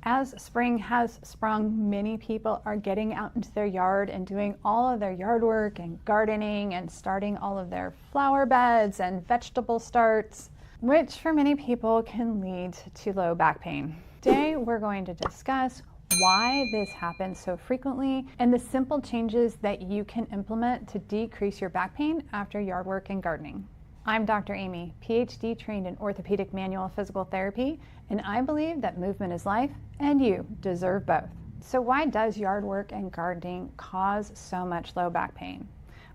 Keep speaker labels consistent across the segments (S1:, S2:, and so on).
S1: As spring has sprung, many people are getting out into their yard and doing all of their yard work and gardening and starting all of their flower beds and vegetable starts, which for many people can lead to low back pain. Today, we're going to discuss why this happens so frequently and the simple changes that you can implement to decrease your back pain after yard work and gardening. I'm Dr. Amy, PhD trained in orthopedic manual physical therapy, and I believe that movement is life and you deserve both. So why does yard work and gardening cause so much low back pain?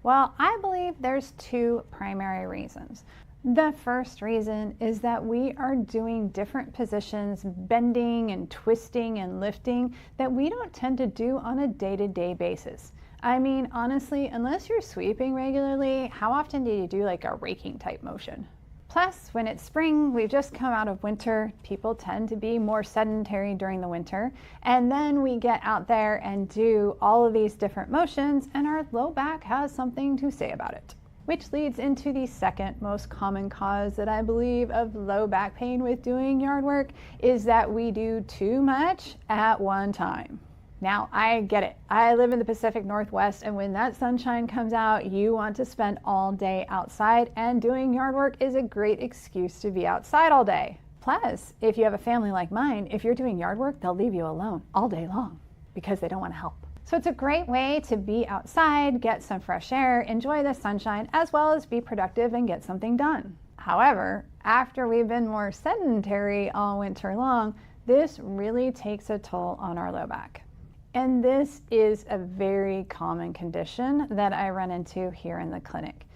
S1: Well, I believe there's two primary reasons. The first reason is that we are doing different positions, bending and twisting and lifting that we don't tend to do on a day-to-day basis. I mean, honestly, unless you're sweeping regularly, how often do you do like a raking type motion? Plus, when it's spring, we've just come out of winter, people tend to be more sedentary during the winter, and then we get out there and do all of these different motions, and our low back has something to say about it. Which leads into the second most common cause that I believe of low back pain with doing yard work is that we do too much at one time. Now, I get it. I live in the Pacific Northwest, and when that sunshine comes out, you want to spend all day outside, and doing yard work is a great excuse to be outside all day. Plus, if you have a family like mine, if you're doing yard work, they'll leave you alone all day long because they don't want to help. So it's a great way to be outside, get some fresh air, enjoy the sunshine, as well as be productive and get something done. However, after we've been more sedentary all winter long, this really takes a toll on our low back. And this is a very common condition that I run into here in the clinic.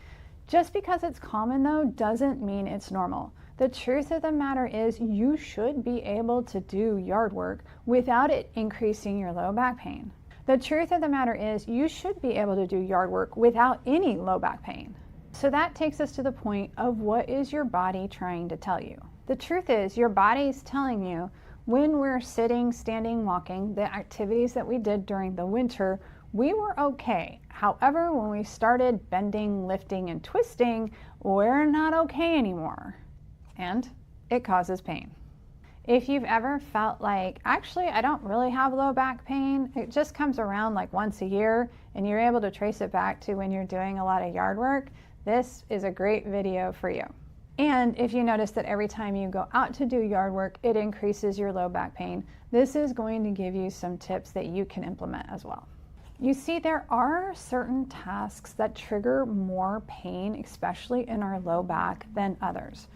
S1: Just because it's common though, doesn't mean it's normal. The truth of the matter is you should be able to do yard work without it increasing your low back pain. The truth of the matter is you should be able to do yard work without any low back pain. So that takes us to the point of what is your body trying to tell you? The truth is your body's telling you when we're sitting, standing, walking, the activities that we did during the winter, we were okay. However, when we started bending, lifting, and twisting, we're not okay anymore. And it causes pain. If you've ever felt like, actually, I don't really have low back pain, it just comes around like once a year, and you're able to trace it back to when you're doing a lot of yard work, this is a great video for you. And if you notice that every time you go out to do yard work, it increases your low back pain, this is going to give you some tips that you can implement as well. You see, there are certain tasks that trigger more pain, especially in our low back, than others.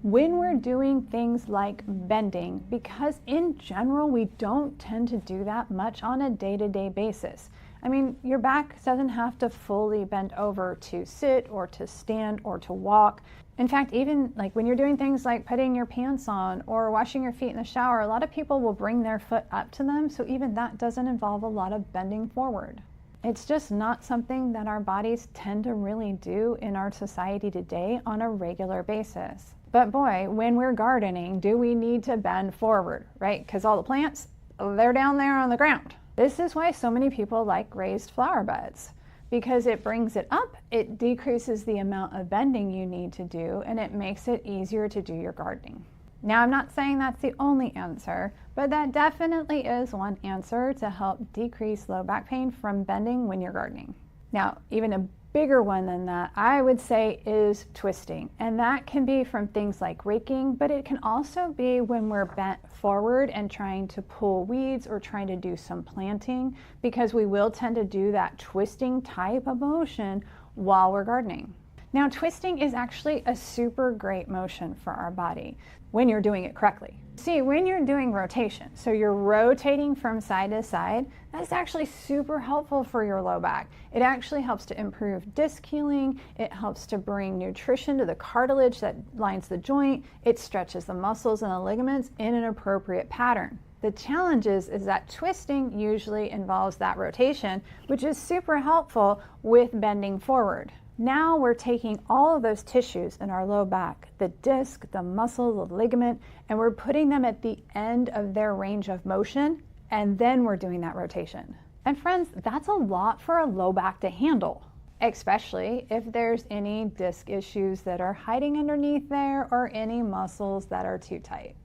S1: When we're doing things like bending, because in general, we don't tend to do that much on a day-to-day basis. I mean, your back doesn't have to fully bend over to sit or to stand or to walk. In fact, even like when you're doing things like putting your pants on or washing your feet in the shower, a lot of people will bring their foot up to them, so even that doesn't involve a lot of bending forward. It's just not something that our bodies tend to really do in our society today on a regular basis. But boy, when we're gardening, do we need to bend forward, right? Because all the plants, they're down there on the ground. This is why so many people like raised flower beds, because it brings it up, it decreases the amount of bending you need to do, and it makes it easier to do your gardening. Now, I'm not saying that's the only answer, but that definitely is one answer to help decrease low back pain from bending when you're gardening. Now, even a bigger one than that, I would say, is twisting. And that can be from things like raking, but it can also be when we're bent forward and trying to pull weeds or trying to do some planting, because we will tend to do that twisting type of motion while we're gardening. Now, twisting is actually a super great motion for our body when you're doing it correctly. See, when you're doing rotation, so you're rotating from side to side, that's actually super helpful for your low back. It actually helps to improve disc healing. It helps to bring nutrition to the cartilage that lines the joint. It stretches the muscles and the ligaments in an appropriate pattern. The challenge is that twisting usually involves that rotation, which is super helpful with bending forward. Now we're taking all of those tissues in our low back, the disc, the muscle, the ligament, and we're putting them at the end of their range of motion, and then we're doing that rotation. And friends, that's a lot for a low back to handle, especially if there's any disc issues that are hiding underneath there or any muscles that are too tight.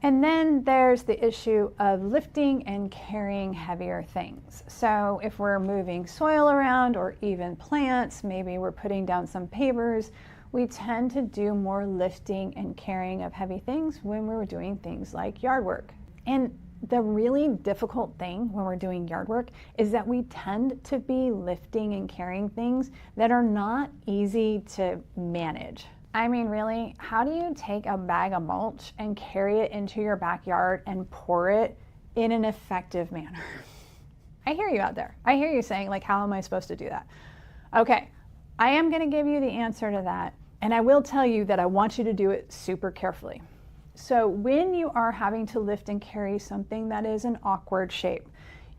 S1: And then there's the issue of lifting and carrying heavier things. So if we're moving soil around or even plants, maybe we're putting down some pavers, we tend to do more lifting and carrying of heavy things when we're doing things like yard work. And the really difficult thing when we're doing yard work is that we tend to be lifting and carrying things that are not easy to manage. I mean, really, how do you take a bag of mulch and carry it into your backyard and pour it in an effective manner? I hear you out there. I hear you saying, like, how am I supposed to do that? Okay, I am going to give you the answer to that, and I will tell you that I want you to do it super carefully. So when you are having to lift and carry something that is an awkward shape,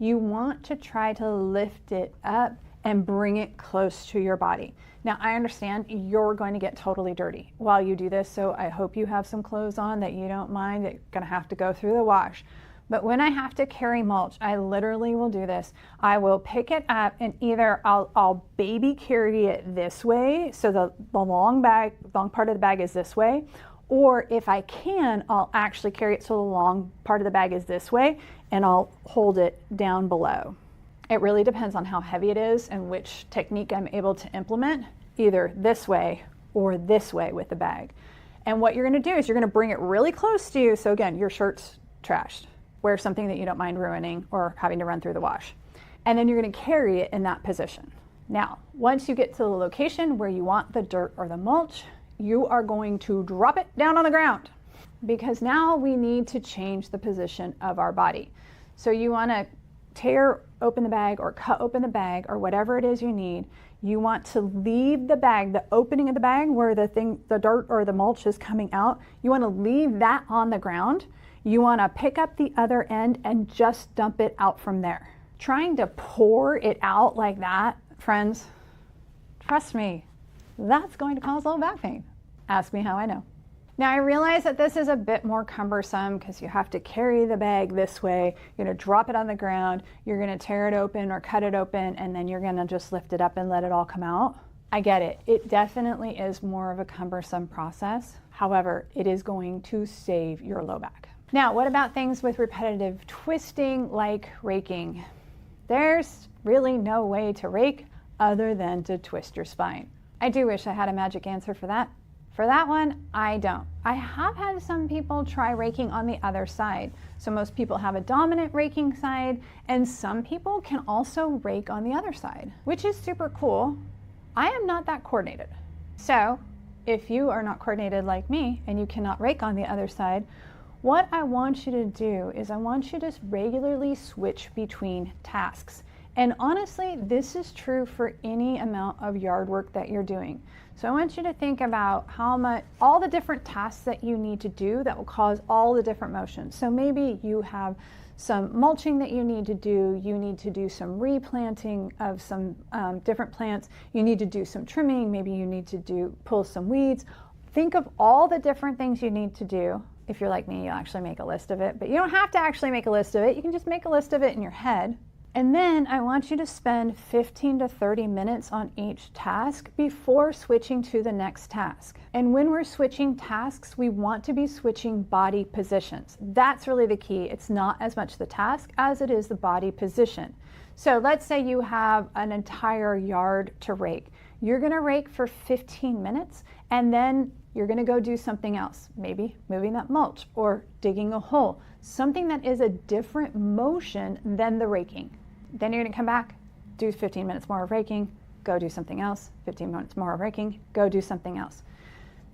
S1: you want to try to lift it up and bring it close to your body. Now, I understand you're going to get totally dirty while you do this, so I hope you have some clothes on that you don't mind that you're going to have to go through the wash. But when I have to carry mulch, I literally will do this. I will pick it up and either I'll baby carry it this way, so the long part of the bag is this way, or if I can, I'll actually carry it so the long part of the bag is this way, and I'll hold it down below. It really depends on how heavy it is and which technique I'm able to implement, either this way or this way with the bag. And what you're gonna do is you're gonna bring it really close to you. So again, your shirt's trashed. Wear something that you don't mind ruining or having to run through the wash. And then you're gonna carry it in that position. Now, once you get to the location where you want the dirt or the mulch, you are going to drop it down on the ground, because now we need to change the position of our body. So you wanna tear open the bag or cut open the bag or whatever it is you need. You want to leave the bag, the opening of the bag where the dirt or the mulch is coming out, you want to leave that on the ground. You want to pick up the other end and just dump it out from there. Trying to pour it out like that, friends, trust me, that's going to cause low back pain. Ask me how I know. Now, I realize that this is a bit more cumbersome because you have to carry the bag this way, you're gonna drop it on the ground, you're gonna tear it open or cut it open, and then you're gonna just lift it up and let it all come out. I get it. It definitely is more of a cumbersome process. However, it is going to save your low back. Now, what about things with repetitive twisting like raking? There's really no way to rake other than to twist your spine. I do wish I had a magic answer for that. For that one, I don't. I have had some people try raking on the other side. So most people have a dominant raking side, and some people can also rake on the other side, which is super cool. I am not that coordinated. So if you are not coordinated like me and you cannot rake on the other side, what I want you to do is I want you to regularly switch between tasks. And honestly, this is true for any amount of yard work that you're doing. So I want you to think about all the different tasks that you need to do that will cause all the different motions. So maybe you have some mulching that you need to do some replanting of some different plants, you need to do some trimming, maybe you need to pull some weeds. Think of all the different things you need to do. If you're like me, you'll actually make a list of it, but you don't have to actually make a list of it. You can just make a list of it in your head. And then I want you to spend 15 to 30 minutes on each task before switching to the next task. And when we're switching tasks, we want to be switching body positions. That's really the key. It's not as much the task as it is the body position. So let's say you have an entire yard to rake. You're gonna rake for 15 minutes and then you're gonna go do something else, maybe moving that mulch or digging a hole, something that is a different motion than the raking. Then you're gonna come back, do 15 minutes more of raking, go do something else, 15 minutes more of raking, go do something else.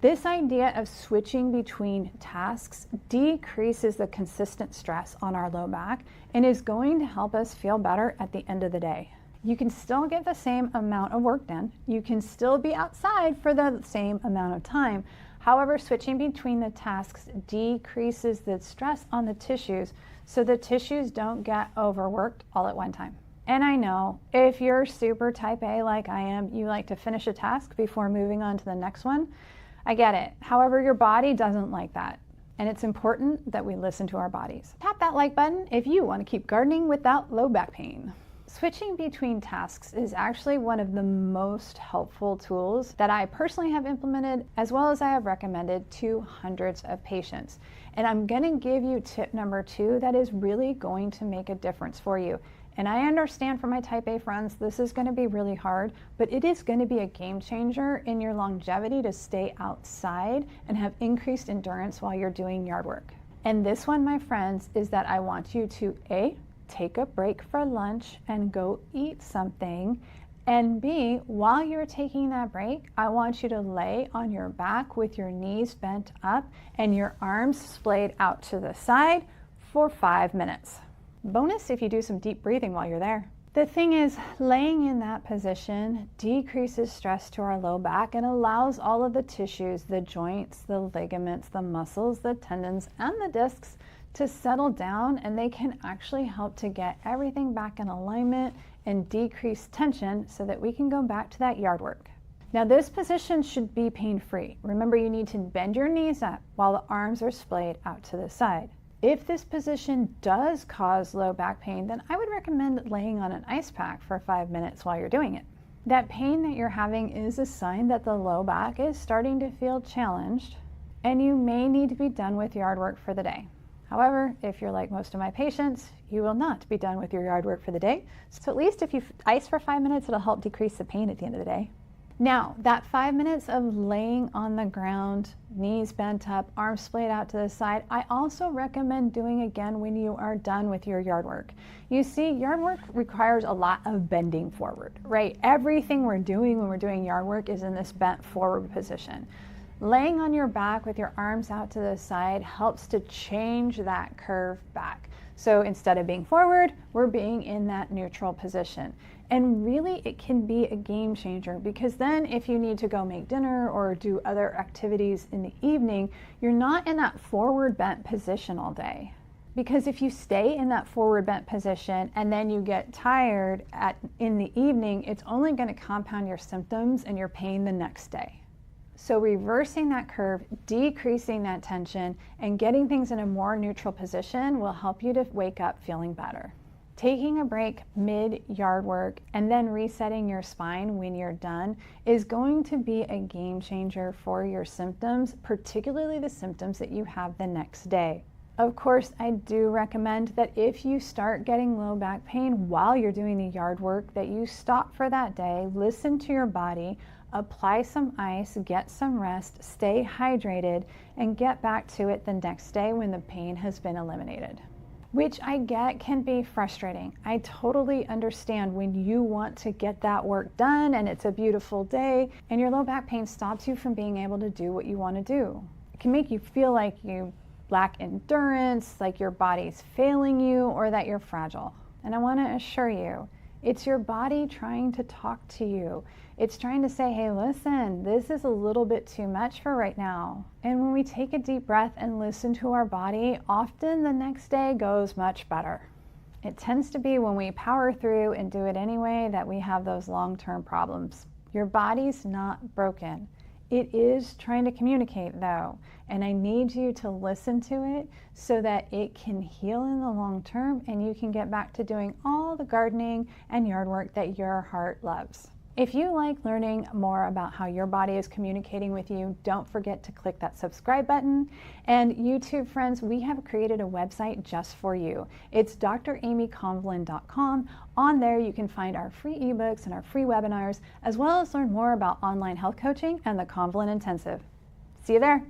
S1: This idea of switching between tasks decreases the consistent stress on our low back and is going to help us feel better at the end of the day. You can still get the same amount of work done. You can still be outside for the same amount of time. However, switching between the tasks decreases the stress on the tissues so the tissues don't get overworked all at one time. And I know if you're super type A like I am, you like to finish a task before moving on to the next one. I get it. However, your body doesn't like that. And it's important that we listen to our bodies. Tap that like button if you want to keep gardening without low back pain. Switching between tasks is actually one of the most helpful tools that I personally have implemented, as well as I have recommended to hundreds of patients. And I'm going to give you tip number 2 that is really going to make a difference for you. And I understand for my type A friends, this is going to be really hard, but it is going to be a game changer in your longevity to stay outside and have increased endurance while you're doing yard work. And this one, my friends, is that I want you to A, take a break for lunch and go eat something, and B, while you're taking that break, I want you to lay on your back with your knees bent up and your arms splayed out to the side for 5 minutes. Bonus if you do some deep breathing while you're there. The thing is, laying in that position decreases stress to our low back and allows all of the tissues, the joints, the ligaments, the muscles, the tendons, and the discs to settle down, and they can actually help to get everything back in alignment and decrease tension so that we can go back to that yard work. Now this position should be pain-free. Remember, you need to bend your knees up while the arms are splayed out to the side. If this position does cause low back pain, then I would recommend laying on an ice pack for 5 minutes while you're doing it. That pain that you're having is a sign that the low back is starting to feel challenged, and you may need to be done with yard work for the day. However, if you're like most of my patients, you will not be done with your yard work for the day. So at least if you ice for 5 minutes, it'll help decrease the pain at the end of the day. Now, that 5 minutes of laying on the ground, knees bent up, arms splayed out to the side, I also recommend doing again when you are done with your yard work. You see, yard work requires a lot of bending forward, right? Everything we're doing when we're doing yard work is in this bent forward position. Laying on your back with your arms out to the side helps to change that curve back. So instead of being forward, we're being in that neutral position. And really, it can be a game changer, because then if you need to go make dinner or do other activities in the evening, you're not in that forward bent position all day. Because if you stay in that forward bent position and then you get tired in the evening, it's only going to compound your symptoms and your pain the next day. So reversing that curve, decreasing that tension, and getting things in a more neutral position will help you to wake up feeling better. Taking a break mid-yard work and then resetting your spine when you're done is going to be a game changer for your symptoms, particularly the symptoms that you have the next day. Of course, I do recommend that if you start getting low back pain while you're doing the yard work, that you stop for that day, listen to your body, apply some ice, get some rest, stay hydrated, and get back to it the next day when the pain has been eliminated. Which I get can be frustrating. I totally understand when you want to get that work done and it's a beautiful day and your low back pain stops you from being able to do what you want to do. It can make you feel like you lack endurance, like your body's failing you, or that you're fragile. And I want to assure you, it's your body trying to talk to you. It's trying to say, hey, listen, this is a little bit too much for right now. And when we take a deep breath and listen to our body, often the next day goes much better. It tends to be when we power through and do it anyway that we have those long-term problems. Your body's not broken. It is trying to communicate though, and I need you to listen to it so that it can heal in the long term and you can get back to doing all the gardening and yard work that your heart loves. If you like learning more about how your body is communicating with you, don't forget to click that subscribe button. And YouTube friends, we have created a website just for you. It's dramykonvalin.com. On there you can find our free ebooks and our free webinars, as well as learn more about online health coaching and the Konvalin Intensive. See you there.